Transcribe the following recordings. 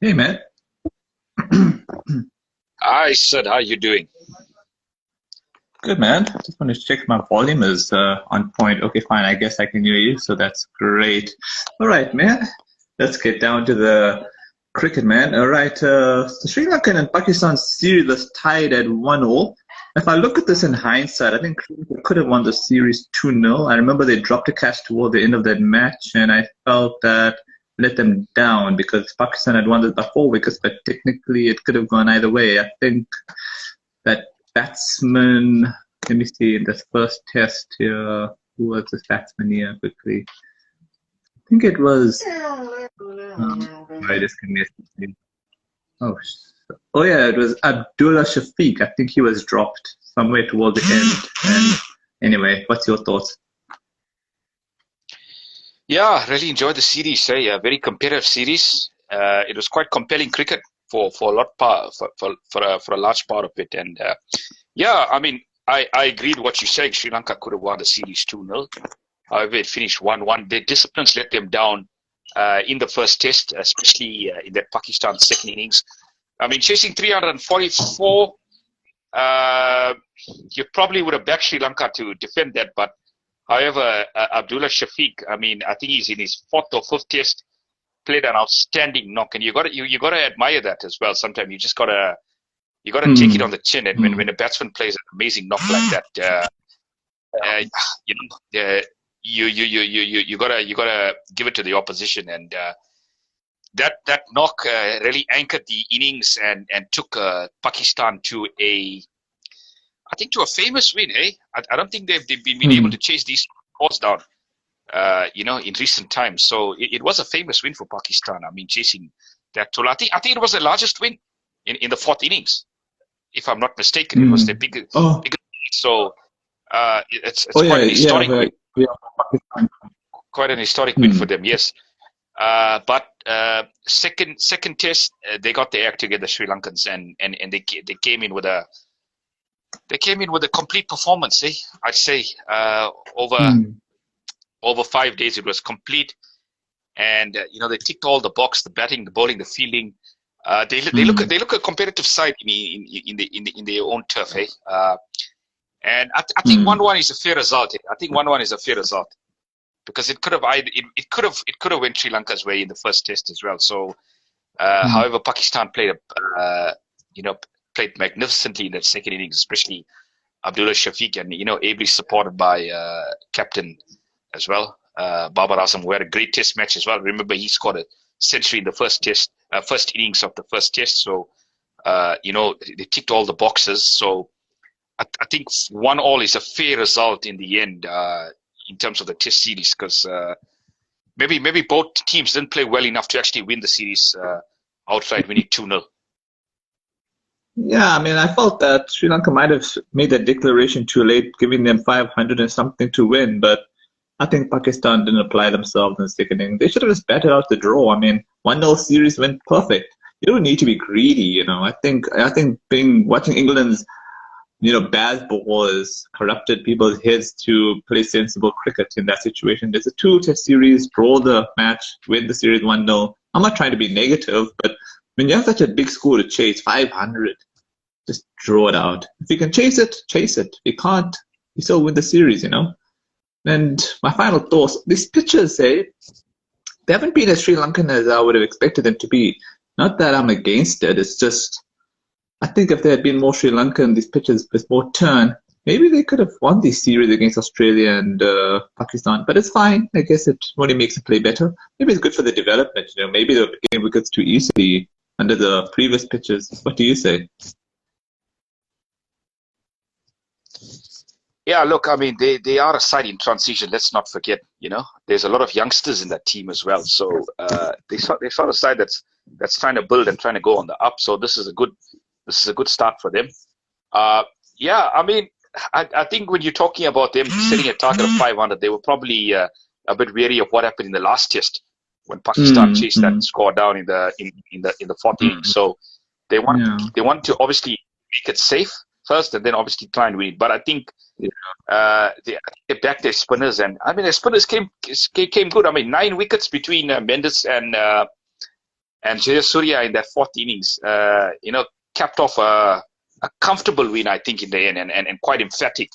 Hey, man. Hi, Sid. How you doing? Good, man. Just want to check my volume is on point. Okay, fine. I guess I can hear you, so that's great. All right, man. Let's get down to the cricket, man. All right. The Sri Lankan and Pakistan series was tied at 1-0. If I look at this in hindsight, I think Sri Lanka could have won the series 2-0. I remember they dropped a catch toward the end of that match, and I felt that let them down because Pakistan had won this by 4 wickets, but technically it could have gone either way. I think that batsman, let me see, in this first test here, who was this batsman here quickly? I think it was, sorry, just give me a second. Oh, oh yeah, it was Abdullah Shafiq. I think he was dropped somewhere toward the end. And anyway, what's your thoughts? Yeah, really enjoyed the series. A very competitive series. It was quite compelling cricket for a lot part for a large part of it. And yeah, I mean, I agreed with what you said. Sri Lanka could have won the series 2-0. However, it finished 1-1. Their disciplines let them down in the first test, especially in that Pakistan second innings. I mean, chasing 344, uh, you probably would have backed Sri Lanka to defend that, but however, Abdullah Shafiq, I mean, I think he's in his fourth or fifth test, played an outstanding knock, and you gotta admire that as well. Sometimes you gotta take it Hmm. on the chin, and when Hmm. a batsman plays an amazing knock like that, uh, you know, you gotta give it to the opposition, and that knock really anchored the innings and took Pakistan to I think to a famous win. I don't think they've been able Hmm. to chase these scores down in recent times. So it was a famous win for Pakistan. I mean, chasing that total. I think it was the largest win in the fourth innings, if I'm not mistaken. It was the Hmm. Oh, biggest. So it's oh quite yeah, an yeah, historic win, Pakistan. quite an historic win for Hmm. them. Yes, but second test they got their act together, Sri Lankans, and they came in with a complete performance. I'd say Hmm. over 5 days it was complete. And they ticked all the box: the batting, the bowling, the fielding. They Hmm. look a competitive side in their own turf, hey. And I think Hmm. 1-1 is a fair result. I think 1-1 is a fair result because it could have went Sri Lanka's way in the first test as well. So, Hmm. however, Pakistan you know, played magnificently in that second innings, especially Abdullah Shafiq, and ably supported by captain as well. Babar Azam, who had a great test match as well. Remember, he scored a century in the first innings of the first test. So, they ticked all the boxes. So, I think 1-1 is a fair result in the end in terms of the test series because maybe both teams didn't play well enough to actually win the series outright, winning 2-0. Yeah, I mean, I felt that Sri Lanka might have made that declaration too late, giving them 500 and something to win, but I think Pakistan didn't apply themselves in the second inning. They should have just batted out the draw. I mean, 1-0 series went perfect. You don't need to be greedy. I think being watching England's, bad balls corrupted people's heads to play sensible cricket in that situation. There's a two-test series, draw the match, win the series 1-0. I'm not trying to be negative, but when you have such a big score to chase, 500, just draw it out. If you can chase it, chase it. If you can't, you still win the series. And my final thoughts, these pitchers say they haven't been as Sri Lankan as I would have expected them to be. Not that I'm against it, it's just I think if there had been more Sri Lankan, these pitchers with more turn, maybe they could have won this series against Australia and Pakistan. But it's fine. I guess it only makes the play better. Maybe it's good for the development. Maybe they were picking wickets too easily under the previous pitches. What do you say? Yeah, look, I mean, they are a side in transition. Let's not forget, there's a lot of youngsters in that team as well. So they sort of side that's trying to build and trying to go on the up. So this is a good start for them. Uh, yeah, I mean, I think when you're talking about them setting a target of 500, they were probably a bit wary of what happened in the last test when Pakistan Mm, chased that mm, score down in the fourth inning. mm. So Yeah. they want to obviously make it safe first, and then obviously try and win it. But I think they backed their spinners, and I mean their spinners came good. I mean 9 wickets between Mendes And Jayasuriya in that fourth innings, capped off a comfortable win, I think, in the end, and quite emphatic.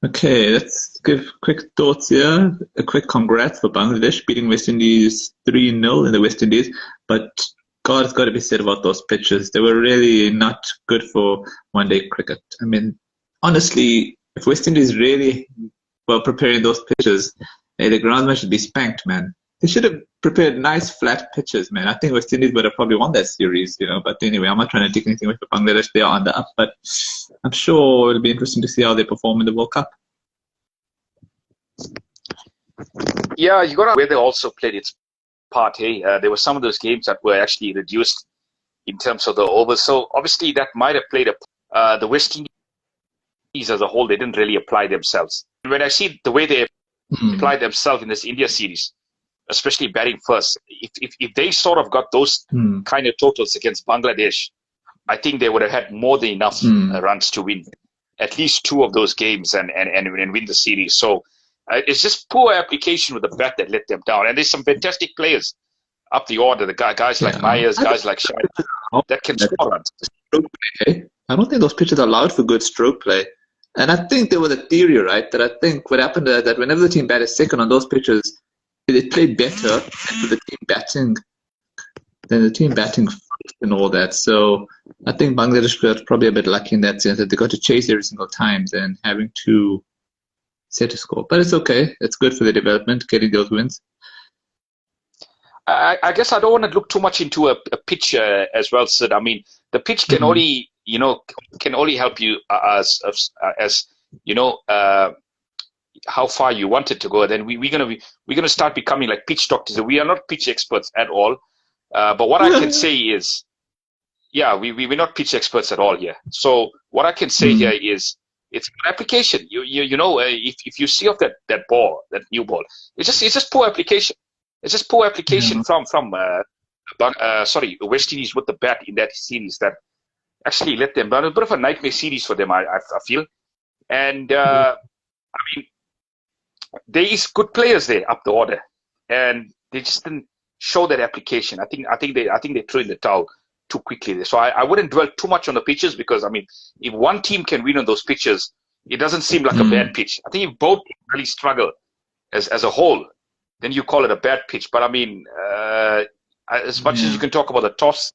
Okay, let's give quick thoughts here. A quick congrats for Bangladesh beating West Indies 3-0 in the West Indies. But God's got to be said about those pitches. They were really not good for one-day cricket. I mean, honestly, if West Indies really were preparing those pitches, the groundsman should be spanked, man. They should have prepared nice flat pitches, man. I think West Indies would have probably won that series, But anyway, I'm not trying to take anything away from Bangladesh. They are on the up, but I'm sure it'll be interesting to see how they perform in the World Cup. Yeah, you got to where they also played its part. Hey, there were some of those games that were actually reduced in terms of the overs. So obviously that might have played the West Indies as a whole. They didn't really apply themselves. When I see the way they applied themselves in this India series, especially batting first, if they sort of got those kind of totals against Bangladesh, I think they would have had more than enough runs to win at least two of those games and win the series. So it's just poor application with the bat that let them down. And there's some fantastic players up the order. The guys like Myers, guys like Shah, that can score runs. I don't think those pitches are allowed for good stroke play. And I think there was a theory, right, that I think what happened is that whenever the team batted second on those pitches, they played better than the team batting first and all that. So I think Bangladesh was probably a bit lucky in that sense that they got to chase every single time and having to set a score. But it's okay. It's good for the development, getting those wins. I guess I don't want to look too much into a pitch as well, Sid. I mean, the pitch can only, can only help you as how far you want it to go. Then we're gonna start becoming like pitch doctors. We are not pitch experts at all. But what I can say is, we're not pitch experts at all here. So what I can say here is, it's an application. If you see off that ball, that new ball, it's just poor application. It's just poor application from West Indies with the bat in that series that actually let them down. A bit of a nightmare series for them, I feel. And I mean, there is good players there up the order, and they just didn't show that application. I think they threw in the towel too quickly there. So I wouldn't dwell too much on the pitches, because I mean, if one team can win on those pitches, it doesn't seem like a bad pitch. I think if both really struggle as a whole, then you call it a bad pitch. But I mean, as much as you can talk about the toss,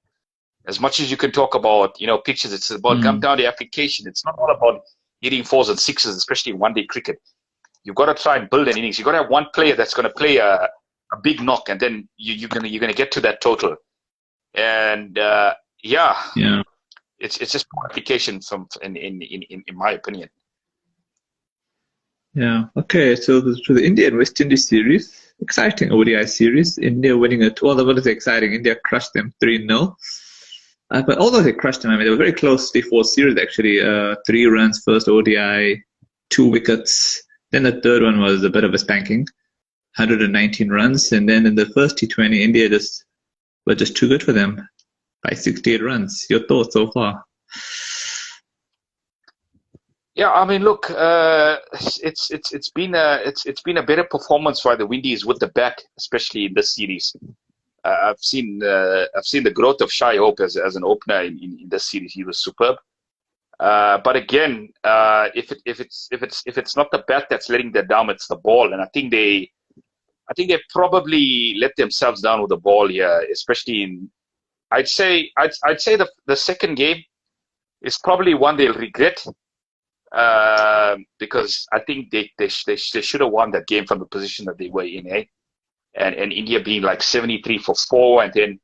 as much as you can talk about pitches, it's about come down to application. It's not all about hitting fours and sixes, especially in one-day cricket. You've got to try and build an innings. You've got to have one player that's going to play a big knock, and then you're gonna get to that total. And it's just poor application in my opinion. Yeah. Okay. So the India and West Indies series, exciting ODI series. India winning it. Well, what is exciting? India crushed them 3-0. But although they crushed them, I mean, they were very close. The fourth series actually. 3 runs first ODI, 2 wickets. Then the third one was a bit of a spanking, 119 runs. And then in the first T20, India were just too good for them by 68 runs. Your thoughts so far? Yeah, I mean, look, it's been a better performance by the Windies with the bat, especially in this series. I've seen the growth of Shai Hope as an opener in this series. He was superb. But again, if it's not the bat that's letting them down, it's the ball. And I think they probably let themselves down with the ball here, especially I'd say the second game is probably one they'll regret, because I think they should have won that game from the position that they were in, and India being like 73 for 4, and then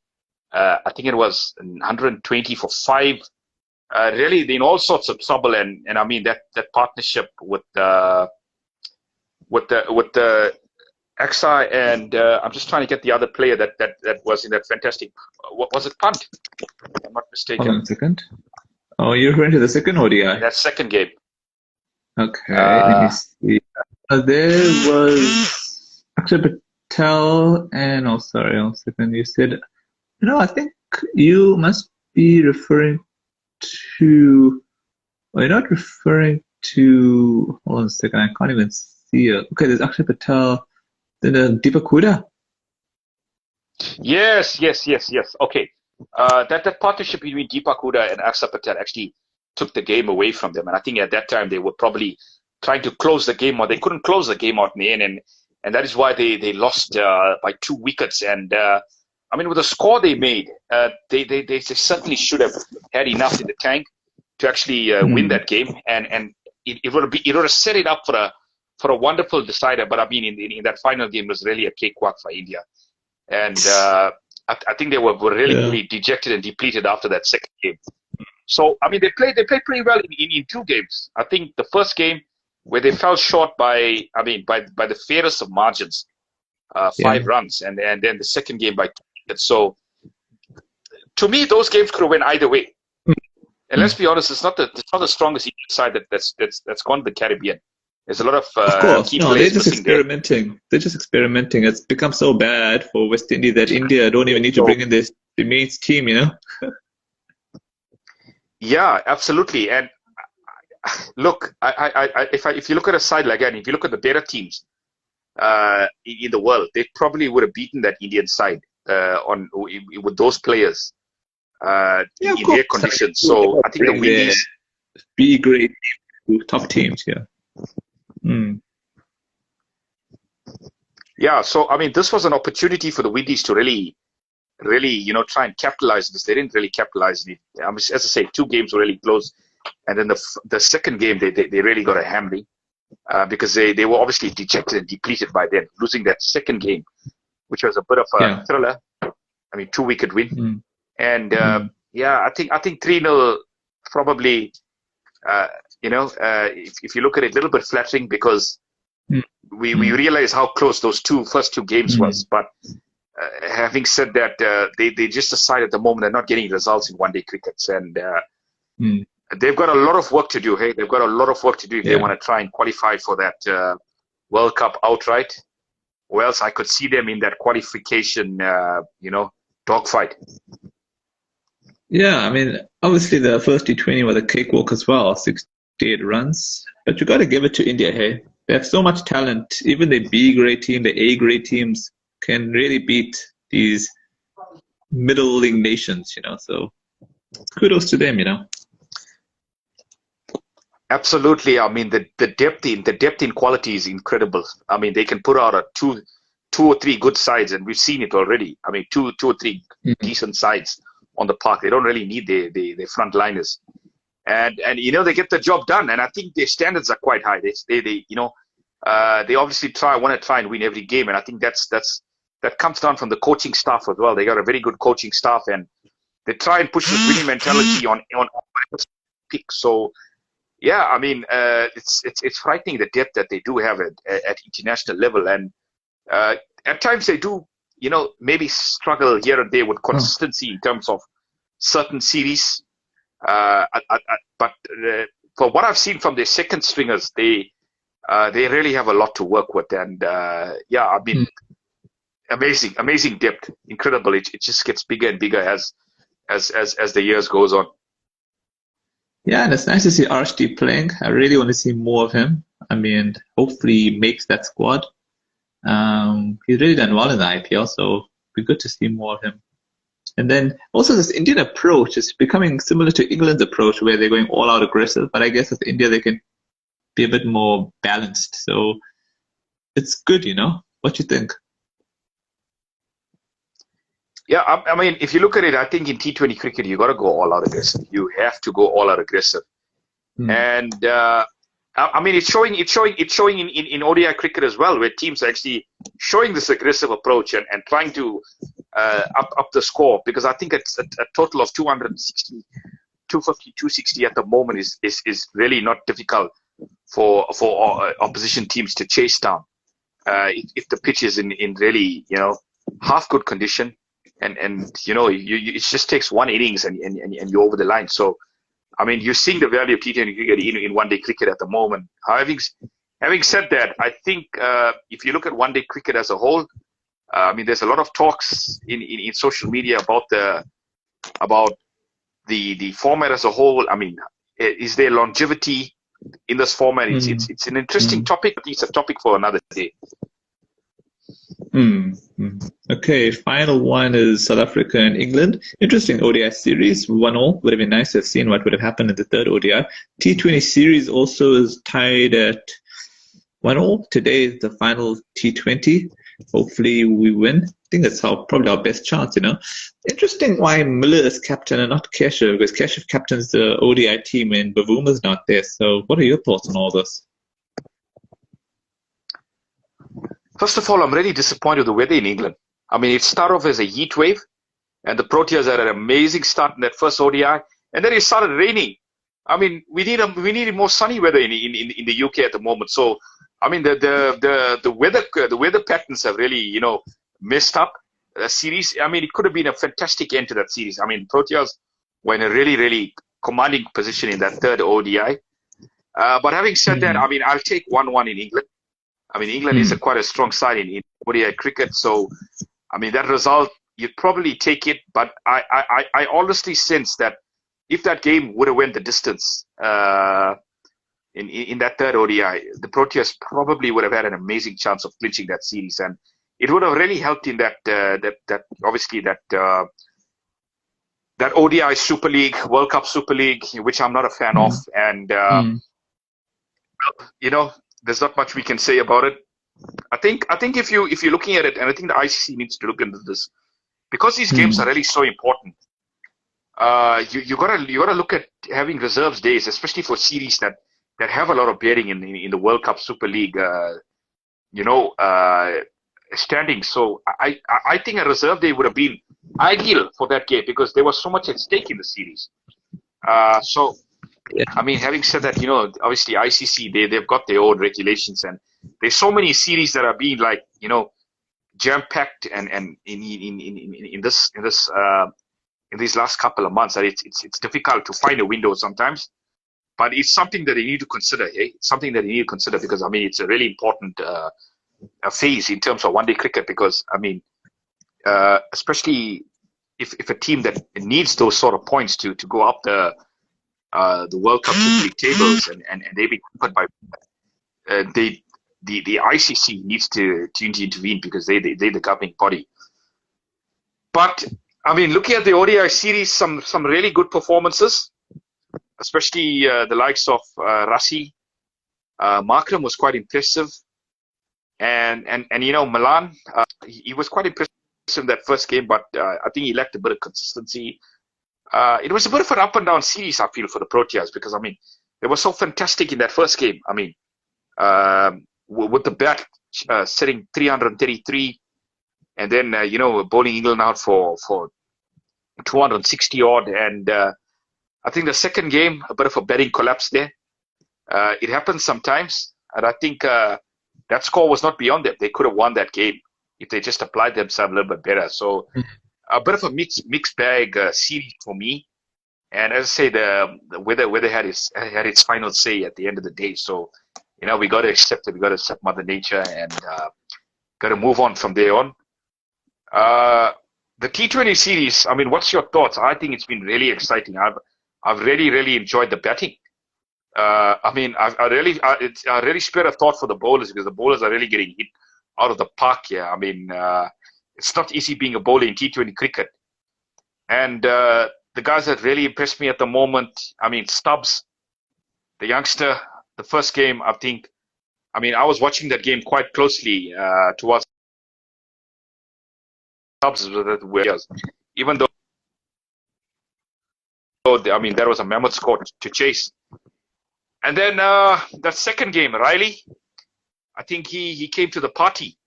I think it was 120 for 5. Really in all sorts of trouble, and I mean that partnership with the Axa and I'm just trying to get the other player that was in that fantastic. What was it? Punt, if I'm not mistaken. Hold on a second. Oh, you're referring to the second ODI. That second game. Okay, let me see. There was Akshay Patel and sorry, 1 second. You said I think you must be referring to. Well, you're not referring to. Hold on a second. I can't even see it. Okay, there's Akshay Patel. Then Deepak Huda. Yes. Okay. That partnership between Deepak Huda and Aksa Patel actually took the game away from them. And I think at that time they were probably trying to close the game, or they couldn't close the game out in the end. And that is why they lost by 2 wickets. And I mean, with the score they made, they certainly should have had enough in the tank to actually win that game. And it would have set it up for a wonderful decider. But I mean, in that final game, it was really a cakewalk for India. And I think they were really dejected and depleted after that second game. So I mean, they played pretty well in 2 games. I think the first game where they fell short by the fairest of margins, 5 runs, and then the second game by 2 wickets. So to me, those games could have went either way. And let's be honest, it's not the strongest Indian side that's gone to the Caribbean. There's a lot of key players. They're just experimenting. There. They're just experimenting. It's become so bad for West Indies that India don't even need to bring in the main team, Yeah, absolutely. And look, if you look at a side like that, if you look at the better teams in the world, they probably would have beaten that Indian side with those players in their conditions. So I think the Windies B grade top teams, Yeah, so I mean, this was an opportunity for the Windies to really, try and capitalize on this. They didn't really capitalize on it. I mean, as I say, 2 games were really close, and then the second game they really got a hammering because they were obviously dejected and depleted by then, losing that second game, which was a bit of a thriller. I mean, 2-wicket win, and I think 3-0 probably. If you look at it, a little bit flattering because we realize how close those first two games was. But having said that, they just decided at the moment they're not getting results in one-day crickets, and they've got a lot of work to do. Hey, they've got a lot of work to do if they want to try and qualify for that World Cup outright. Or else I could see them in that qualification, dogfight. Yeah, I mean, obviously the first T20 was a cakewalk as well, 68 runs. But you got to give it to India, hey. They have so much talent. Even the B-grade team, the A-grade teams can really beat these middling nations, So kudos to them, Absolutely. I mean, the depth in quality is incredible. I mean, they can put out two or three good sides, and we've seen it already. I mean, two or three decent sides on the park. They don't really need the frontliners, and they get the job done. And I think their standards are quite high. They obviously want to try and win every game, and I think that comes down from the coaching staff as well. They got a very good coaching staff, and they try and push this winning mentality on pick. So yeah, I mean, it's frightening the depth that they do have at international level, and at times they do. Maybe struggle here and there with consistency in terms of certain series. But for what I've seen from their second stringers, they really have a lot to work with. And I mean, amazing depth, incredible. It just gets bigger and bigger as the years goes on. Yeah, and it's nice to see RHD playing. I really want to see more of him. I mean, hopefully he makes that squad. He's really done well in the IPL, so it'd be good to see more of him. And then also this Indian approach is becoming similar to England's approach, where they're going all out aggressive. But I guess with India, they can be a bit more balanced. So it's good, What do you think? Yeah, I mean, if you look at it, I think in T20 cricket, you got to go all out aggressive. You have to go all out aggressive. And I mean, it's showing in ODI cricket as well, where teams are actually showing this aggressive approach and trying to up the score, because I think it's a total of 260, 250, 260 at the moment is really not difficult for opposition teams to chase down if the pitch is in really half good condition, and it just takes one innings and you're over the line. So I mean, you're seeing the value of T20 cricket in one-day cricket at the moment. Having said that, I think if you look at one-day cricket as a whole, I mean, there's a lot of talks in social media about the format as a whole. I mean, is there longevity in this format? It's an interesting topic, but it's a topic for another day. Okay, final one is South Africa and England. Interesting ODI series, 1-1. Would have been nice to have seen what would have happened in the third ODI. T20 series also is tied at 1-1. Today is the final T20. Hopefully we win. I think that's probably our best chance, Interesting why Miller is captain and not Keshav, because Keshav captains the ODI team and Bavuma's not there. So what are your thoughts on all this? First of all, I'm really disappointed with the weather in England. I mean, it started off as a heat wave, and the Proteas had an amazing start in that first ODI, and then it started raining. I mean, we need more sunny weather in the UK at the moment. So, I mean, the weather patterns have really messed up the series. I mean, it could have been a fantastic end to that series. I mean, Proteas were in a really commanding position in that third ODI. But having said that, I mean, I'll take 1-1 in England. I mean, England is quite a strong side in ODI cricket. So, I mean, that result, you'd probably take it. But I honestly sense that if that game would have went the distance in that third ODI, the Proteas probably would have had an amazing chance of clinching that series. And it would have really helped in that ODI Super League, World Cup Super League, which I'm not a fan of. And, there's not much we can say about it. I think if you're looking at it, and I think the ICC needs to look into this, because these games are really so important. You gotta look at having reserves days, especially for series that have a lot of bearing in the World Cup Super League, standing. So I think a reserve day would have been ideal for that game because there was so much at stake in the series. I mean, having said that, obviously ICC, they've got their own regulations, and there's so many series that are being jam-packed and in these last couple of months that it's difficult to find a window sometimes. But it's something that they need to consider. It's something that they need to consider because I mean it's a really important phase in terms of one-day cricket because I mean, especially if a team that needs those sort of points to go up the World Cup Super League tables and they be covered by the ICC needs to intervene because they're the governing body. But I mean, looking at the ODI series, some really good performances, especially the likes of Rassi. Markram was quite impressive, and Milan, he was quite impressive in that first game, but I think he lacked a bit of consistency. It was a bit of an up and down series, I feel, for the Proteas because I mean they were so fantastic in that first game. I mean, with the bat setting 333, and then bowling England out for 260 odd, and I think the second game a bit of a batting collapse there. It happens sometimes, and I think that score was not beyond them. They could have won that game if they just applied themselves a little bit better. So. A bit of a mixed bag series for me, and as I say, the weather had its final say at the end of the day. So, we got to accept it. We got to accept Mother Nature and got to move on from there on. The T20 series. I mean, what's your thoughts? I think it's been really exciting. I've really enjoyed the batting. I mean, I really spared a thought for the bowlers because the bowlers are really getting hit out of the park here. I mean. It's not easy being a bowler in T20 cricket. And the guys that really impressed me at the moment, I mean, Stubbs, the youngster, the first game, I was watching that game quite closely towards Stubbs, even though, I mean, that was a mammoth score to chase. And then that second game, Riley, I think he came to the party.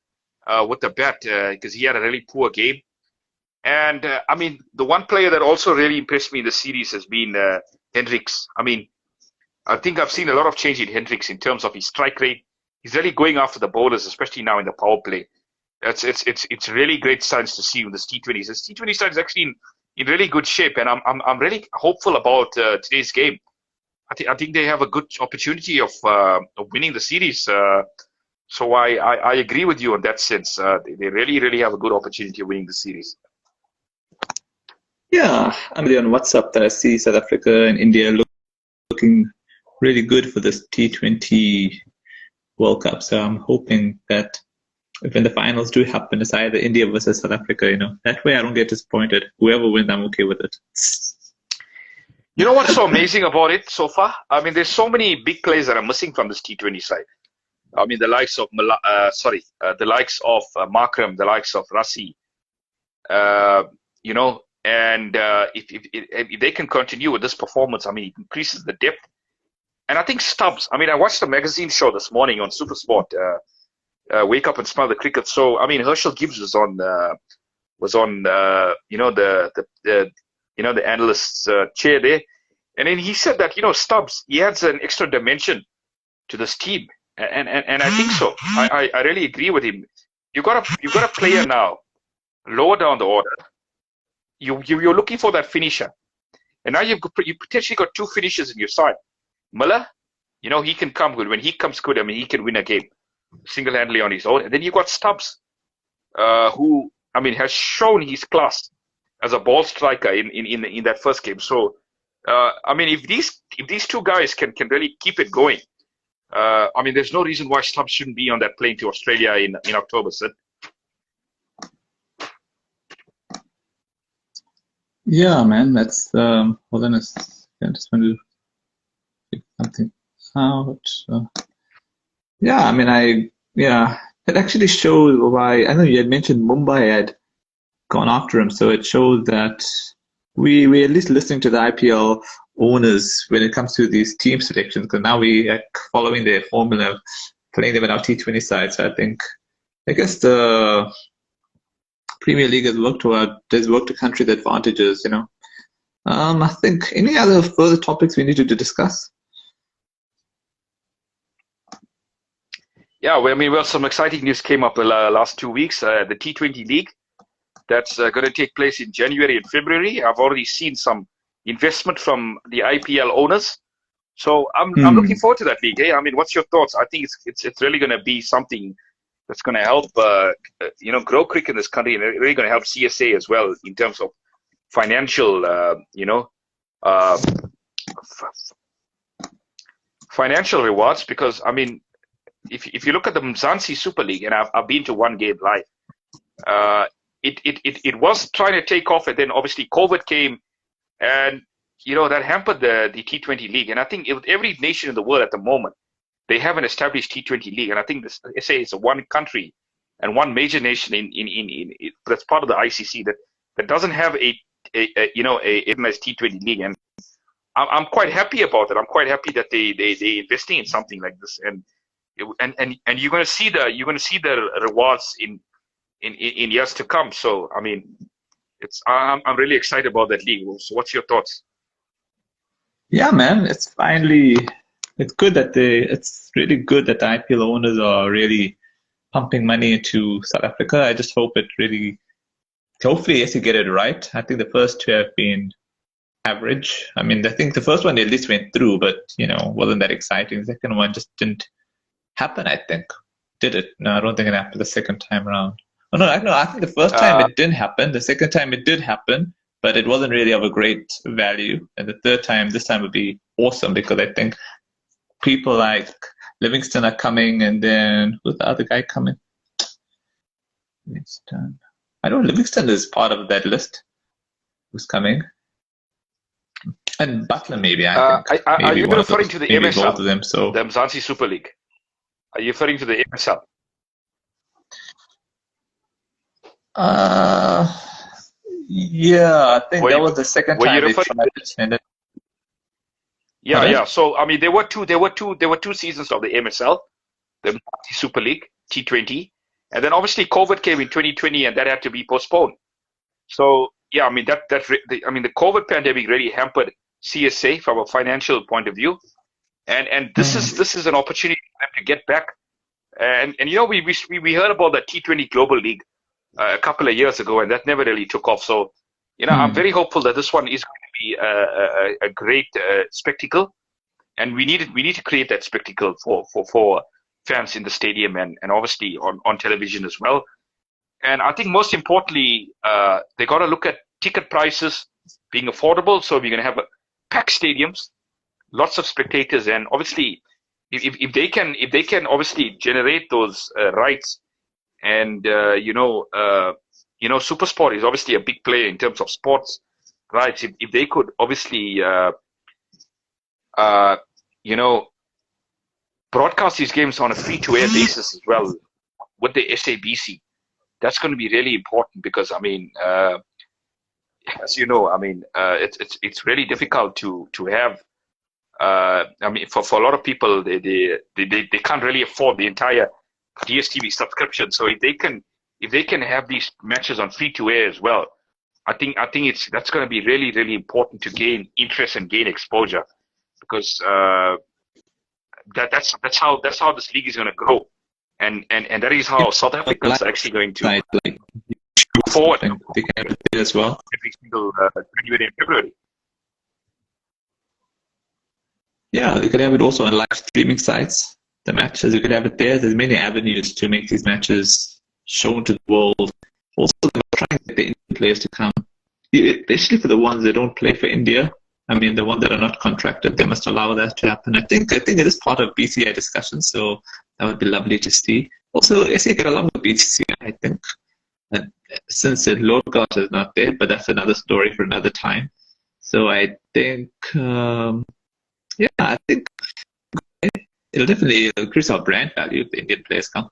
With the bat because he had a really poor game. And I mean, the one player that also really impressed me in the series has been Hendricks. I mean, I think I've seen a lot of change in Hendricks in terms of his strike rate. He's really going after the bowlers, especially now in the power play. It's really great signs to see with this T20s. This T20 side is actually in really good shape, and I'm really hopeful about today's game. I think they have a good opportunity of winning the series. So I agree with you in that sense. They really have a good opportunity of winning the series. Yeah, I'm really on WhatsApp that I see South Africa and India looking really good for this T20 World Cup. So I'm hoping that if when the finals do happen, it's either India versus South Africa. That way I don't get disappointed. Whoever wins, I'm okay with it. You know what's so amazing about it so far? I mean, there's so many big players that are missing from this T20 side. I mean, the likes of Markram, the likes of Rassi, and if they can continue with this performance, I mean, it increases the depth. And I think Stubbs. I mean, I watched the magazine show this morning on SuperSport. Wake Up and Smell the Cricket. So I mean, Herschel Gibbs was on the analyst's chair there, and then he said that Stubbs, he adds an extra dimension to this team, and I think so. I really agree with him. You got a player now lower down the order. You're looking for that finisher, and now you potentially got two finishers in your side. Miller, he can come good. When he comes good, I mean, he can win a game single-handedly on his own. And then you got Stubbs, who, I mean, has shown his class as a ball striker in that first game. So, I mean, if these two guys can really keep it going, I mean, there's no reason why Stubbs shouldn't be on that plane to Australia in October, Sid. Yeah, man, that's hold on a second. I just want to figure something out. Yeah, I mean, it actually shows why. I know you had mentioned Mumbai had gone after him, so it shows that we at least listening to the IPL owners when it comes to these team selections, because now we are following their formula, playing them in our T20 side. So I guess the Premier League has worked to country's advantages. I think any other further topics we needed to discuss. Yeah, well, I mean, some exciting news came up the last 2 weeks. The T20 League that's going to take place in January and February. I've already seen some investment from the IPL owners, so I'm looking forward to that league. Hey, I mean, what's your thoughts? I think it's really going to be something that's going to help grow cricket in this country, and really going to help CSA as well in terms of financial financial rewards. Because I mean, if you look at the Mzansi Super League, and I've been to one game live, it was trying to take off, and then obviously COVID came, and that hampered the T20 league. And I think every nation in the world at the moment, they have an established T20 leag, and I think this SA is one country and one major nation in that's part of the ICC that doesn't have a organized T20 league, and I'm quite happy about that. I'm quite happy that they investing in something like this, and you're going to see the rewards in years to come. So I mean, I'm really excited about that league. So what's your thoughts? Yeah, man, it's good that it's really good that the IPL owners are really pumping money into South Africa. I just hope hopefully yes, you get it right. I think the first two have been average. I mean, I think the first one they at least went through, but wasn't that exciting. The second one just didn't happen, I think. Did it? No, I don't think it happened the second time around. Oh, no, I think the first time it didn't happen. The second time it did happen, but it wasn't really of a great value. And the third time, this time would be awesome, because I think people like Livingston are coming, and then who's the other guy coming? Livingston. I know Livingston is part of that list. Who's coming? And Butler, maybe. I think. Are you referring to the MSL? Both of them, so. The Mzansi Super League. Are you referring to the MSL? Yeah, I think that was the second time they tried it, and then. Yeah. So I mean, there were two seasons of the MSL, the Super League T20, and then obviously COVID came in 2020, and that had to be postponed. So yeah, I mean the COVID pandemic really hampered CSA from a financial point of view, and this is an opportunity for them to get back. And we heard about the T20 Global League a couple of years ago, and that never really took off. So I'm very hopeful that this one is going to be a great spectacle, and we need to create that spectacle for fans in the stadium and obviously on television as well. And I think most importantly, they got to look at ticket prices being affordable. So we're going to have packed stadiums, lots of spectators, and obviously if they can obviously generate those rights And SuperSport is obviously a big player in terms of sports rights. If they could obviously broadcast these games on a free-to-air basis as well with the SABC, that's going to be really important, because I mean, as you know, I mean, it's really difficult to have. I mean, for a lot of people, they can't really afford the entire DSTV subscription. So if they can have these matches on free-to-air as well, I think that's going to be really, really important to gain interest and gain exposure, because that's how this league is going to grow, and that is how South Africans are actually going to move forward as well every single January and February. Yeah, you could have it also on live streaming sites. The matches, you could have it there. There's many avenues to make these matches shown to the world. Also, they're trying to get the Indian players to come, especially for the ones that don't play for India. I mean, the ones that are not contracted, they must allow that to happen. I think it is part of BCI discussions, so that would be lovely to see. Also, SA get along with BCI, I think. And since the local is not there, but that's another story for another time. So I think, I think it'll definitely increase our brand value if the Indian players come.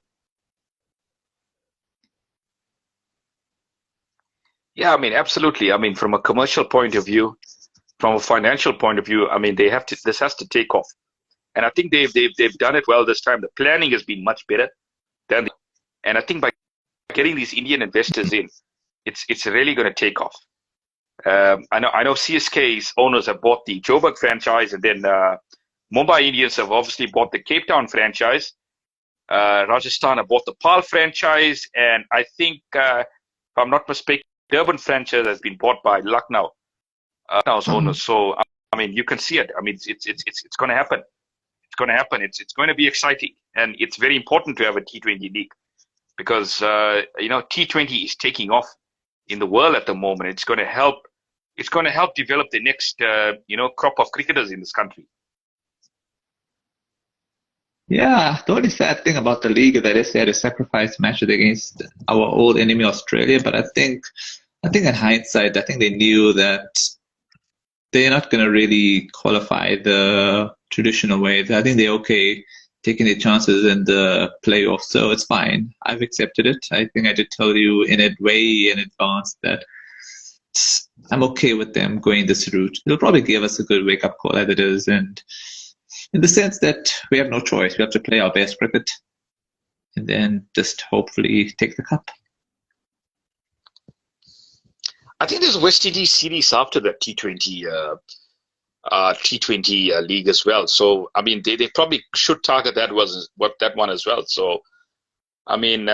Yeah, I mean, absolutely. I mean, from a commercial point of view, from a financial point of view, I mean, this has to take off, and I think they've done it well this time. The planning has been much better and I think by getting these Indian investors in, it's really going to take off. I know CSK's owners have bought the Joburg franchise, and then Mumbai Indians have obviously bought the Cape Town franchise. Rajasthan have bought the Pal franchise, and I think, if I'm not mistaken, Durban franchise has been bought by Lucknow's owners. So I mean, you can see it. I mean, it's going to happen. It's going to happen. It's going to be exciting, and it's very important to have a T20 league, because T20 is taking off in the world at the moment. It's going to help. It's going to help develop the next crop of cricketers in this country. Yeah, the only sad thing about the league is that they had to sacrifice matches against our old enemy Australia. But I think in hindsight, I think they knew that they're not going to really qualify the traditional way. I think they're okay taking their chances in the playoffs, so it's fine. I've accepted it. I think I did tell you way in advance that I'm okay with them going this route. It'll probably give us a good wake-up call as it is, and in the sense that we have no choice. We have to play our best cricket and then just hopefully take the cup. I think there's a West Indies series after the T20 league as well. So I mean, they probably should target that one as well. So I mean,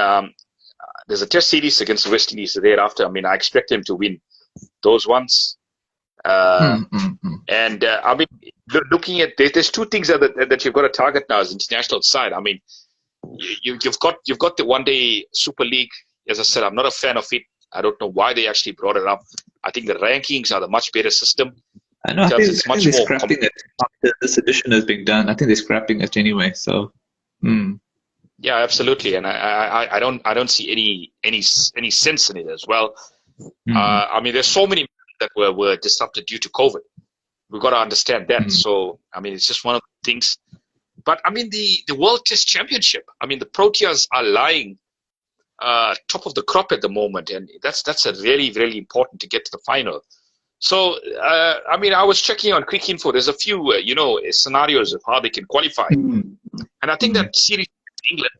there's a Test series against the West Indies thereafter. I mean, I expect them to win those ones. And I mean, looking at there's two things that you've got to target now as international side. I mean, you've got the One Day Super League. As I said, I'm not a fan of it. I don't know why they actually brought it up. I think the rankings are the much better system. I know. I think they're scrapping it after this edition has been done. I think they're scrapping it anyway. So. Yeah, absolutely, and I don't see any sense in it as well. I mean, there's so many that were disrupted due to COVID. We've got to understand that. So I mean, it's just one of the things. But I mean, the World Test Championship. I mean, the Proteas are lying top of the crop at the moment, and that's a really, really important to get to the final. So I mean, I was checking on Quick Info. There's a few scenarios of how they can qualify, and I think that series England,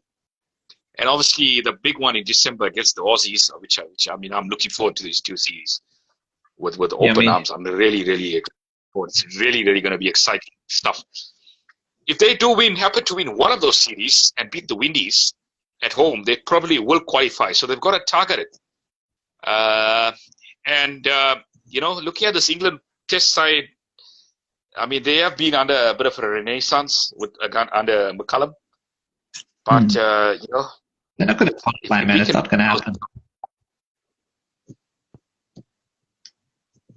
and obviously the big one in December against the Aussies, which I mean, I'm looking forward to these two series with open arms. I'm really, really excited. It's really, really going to be exciting stuff. If they happen to win one of those series and beat the Windies at home, they probably will qualify. So they've got to target it. Looking at this England Test side, I mean, they have been under a bit of a renaissance under McCullum. But, they're not going to qualify, man. It's not going to happen.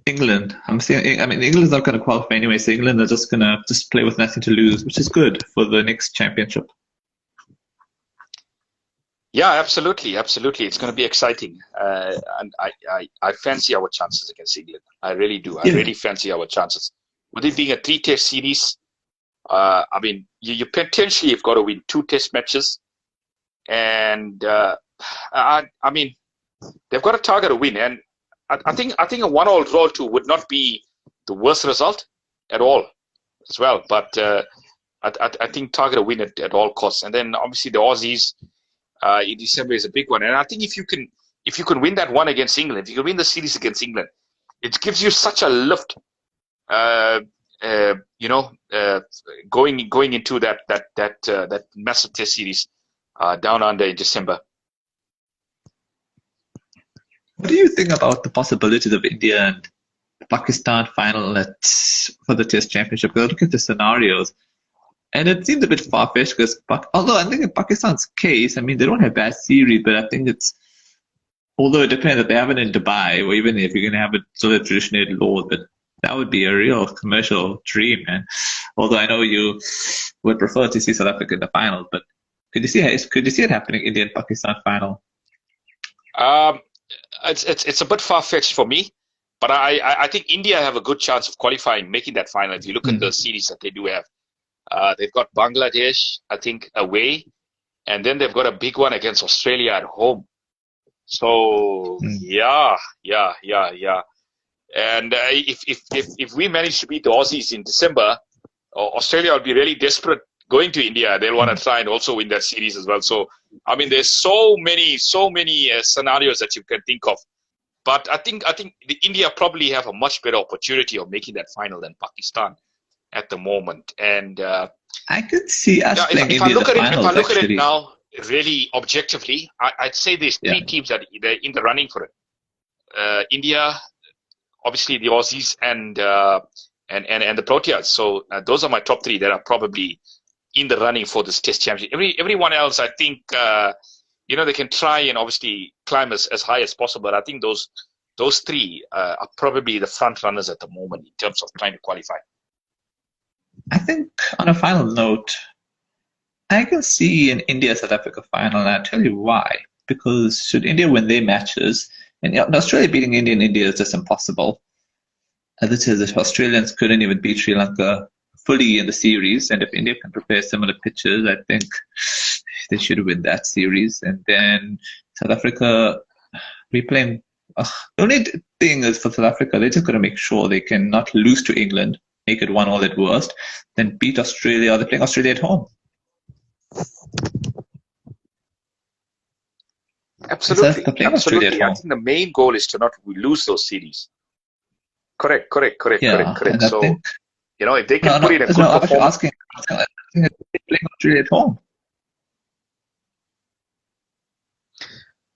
England, England's not going to qualify anyway, so England are just going to play with nothing to lose, which is good for the next championship. Yeah, absolutely, absolutely. It's going to be exciting, and I fancy our chances against England. I really do. I Yeah. really fancy our chances. With it being a three-test series, I mean, you potentially have got to win two test matches, and I mean, they've got to target a win, and I think a one-all draw too would not be the worst result at all, as well. But I think target a win at all costs, and then obviously the Aussies in December is a big one. And I think if you can win that one against England, if you can win the series against England, it gives you such a lift. Uh, you know, going into that massive test series down under in December. What do you think about the possibilities of India and Pakistan final for the Test Championship? Because look at the scenarios, and it seems a bit far-fetched because, although I think in Pakistan's case, I mean, they don't have bad series, but I think although it depends if they have it in Dubai, or even if you're going to have it sort of traditionally at Lords, but that would be a real commercial dream, man. Although I know you would prefer to see South Africa in the final, but could you see it happening, India and Pakistan final? Um, it's a bit far-fetched for me, but I think India have a good chance of qualifying, making that final. If you look at the series that they do have, they've got Bangladesh, I think, away, and then they've got a big one against Australia at home. So yeah. And if we manage to beat the Aussies in December, Australia will be really desperate going to India. They'll want to try and also win that series as well. So I mean, there's so many scenarios that you can think of. But I think the India probably have a much better opportunity of making that final than Pakistan at the moment. And I could see us playing if India I look the at finals, it, if I look actually. at it now, really objectively, I'd say there's three teams that are in the running for it. India, obviously the Aussies, and the Proteas. So those are my top three that are probably in the running for this Test Championship. Everyone else, I think, they can try and obviously climb as high as possible. But I think those three are probably the front runners at the moment in terms of trying to qualify. I think on a final note, I can see an India-South Africa final, and I'll tell you why. Because should India win their matches, and Australia beating India is just impossible. As it is, the Australians couldn't even beat Sri Lanka fully in the series, and if India can prepare similar pitches, I think they should win that series. And then South Africa, replaying. The only thing is for South Africa, they're just going to make sure they cannot lose to England, make it 1-1 at worst, then beat Australia. They're playing Australia at home. Absolutely. I think the main goal is to not lose those series. Correct. So, if they can put in a good performance. They're playing Australia at home.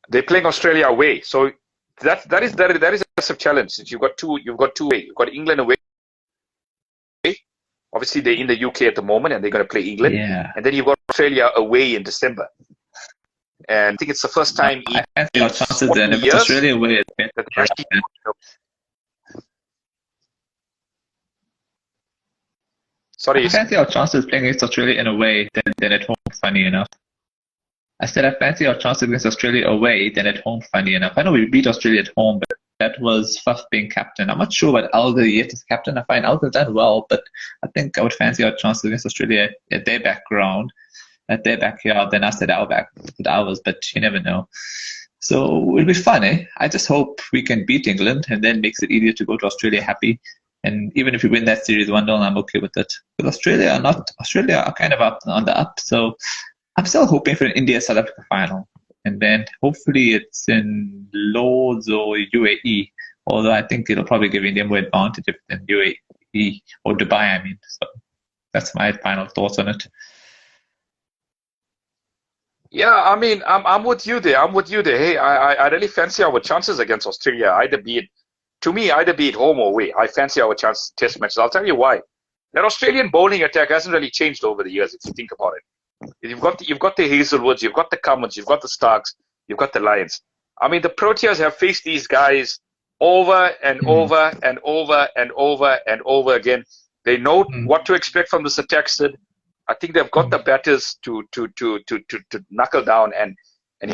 They're playing Australia away. So that is a massive challenge. Since you've got two away. You've got England away. Obviously, they're in the UK at the moment, and they're going to play England. Yeah. And then you've got Australia away in December. And I think it's the first time in 40 years. Australia away, Sorry. I fancy our chances playing against Australia in a way than at home, funny enough. I said I fancy our chances against Australia away than at home, funny enough. I know we beat Australia at home, but that was Faf being captain. I'm not sure about Alder yet as captain. I find Alder done well, but I think I would fancy our chances against Australia at their background, at their backyard, than us at ours, but you never know. So it'll be fun, eh? I just hope we can beat England and then makes it easier to go to Australia happy. And even if we win that series 1-0, I'm okay with it. Because Australia are kind of up on the up, so I'm still hoping for an India-South Africa final. And then hopefully it's in Lords or UAE. Although I think it'll probably give India more advantage than UAE or Dubai, I mean. So that's my final thoughts on it. Yeah, I mean, I'm with you there. Hey, I really fancy our chances against Australia. Either be it home or away. I fancy our chances Test matches. I'll tell you why. That Australian bowling attack hasn't really changed over the years, if you think about it. You've got the Hazelwoods, you've got the Cummins, you've got the Starks, you've got the Lions. I mean, the Proteas have faced these guys over and over and over and over and over again. They know what to expect from this attack, Sid. I think they've got the batters to knuckle down, and and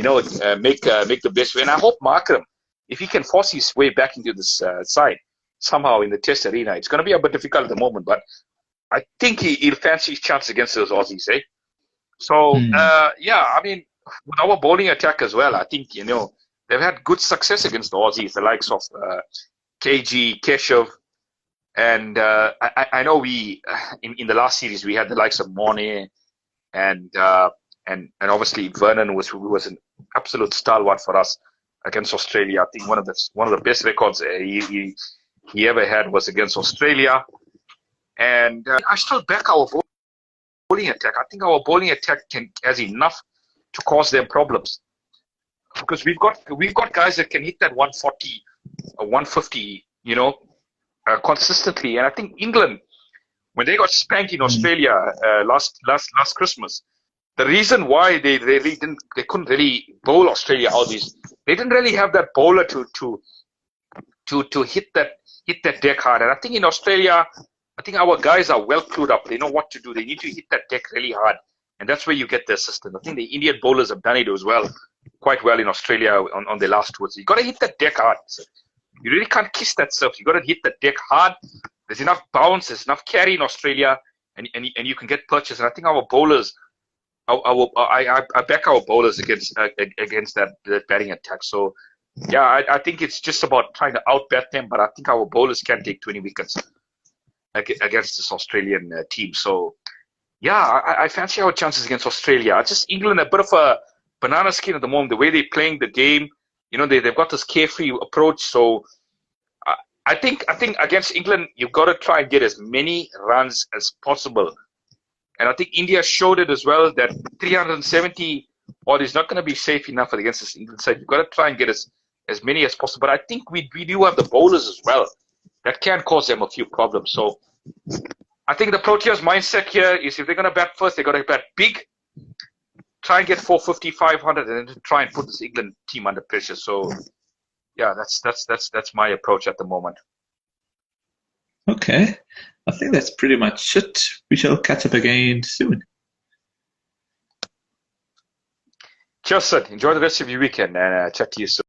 make the best way. And I hope Markram, if he can force his way back into this side somehow in the Test arena, it's going to be a bit difficult at the moment, but I think he'll fancy his chance against those Aussies, eh? So yeah, I mean, with our bowling attack as well, I think they've had good success against the Aussies, the likes of KG, Keshav, and I know we in the last series we had the likes of Morne and obviously Vernon who was an absolute stalwart for us against Australia. I think one of the best records he ever had was against Australia. And I still back our bowling attack. I think our bowling attack has enough to cause them problems, because we've got guys that can hit that 140 or 150, consistently. And I think England, when they got spanked in Australia last Christmas, the reason why they couldn't really bowl Australia out is they didn't really have that bowler to hit that deck hard. And I think in Australia, I think our guys are well clued up. They know what to do. They need to hit that deck really hard, and that's where you get the assistance. I think the Indian bowlers have done it as well, quite well in Australia on their last tours. You got to hit that deck hard. You really can't kiss that surf. You got to hit that deck hard. There's enough bounce, there's enough carry in Australia, and you can get purchase. And I think our bowlers, I back our bowlers against that batting attack. So yeah, I think it's just about trying to outbat them, but I think our bowlers can take 20 wickets against this Australian team. So yeah, I fancy our chances against Australia. Just England, a bit of a banana skin at the moment, the way they're playing the game. They've got this carefree approach. So I think against England, you've got to try and get as many runs as possible. And I think India showed it as well, that 370 odd is not going to be safe enough against this England side. You've got to try and get as many as possible. But I think we do have the bowlers as well that can cause them a few problems. So I think the Proteas mindset here is, if they're going to bat first, they've got to bat big, try and get 450, 500, and then try and put this England team under pressure. So yeah, that's my approach at the moment. Okay, I think that's pretty much it. We shall catch up again soon. Cheers, Sid. Enjoy the rest of your weekend, and chat to you soon.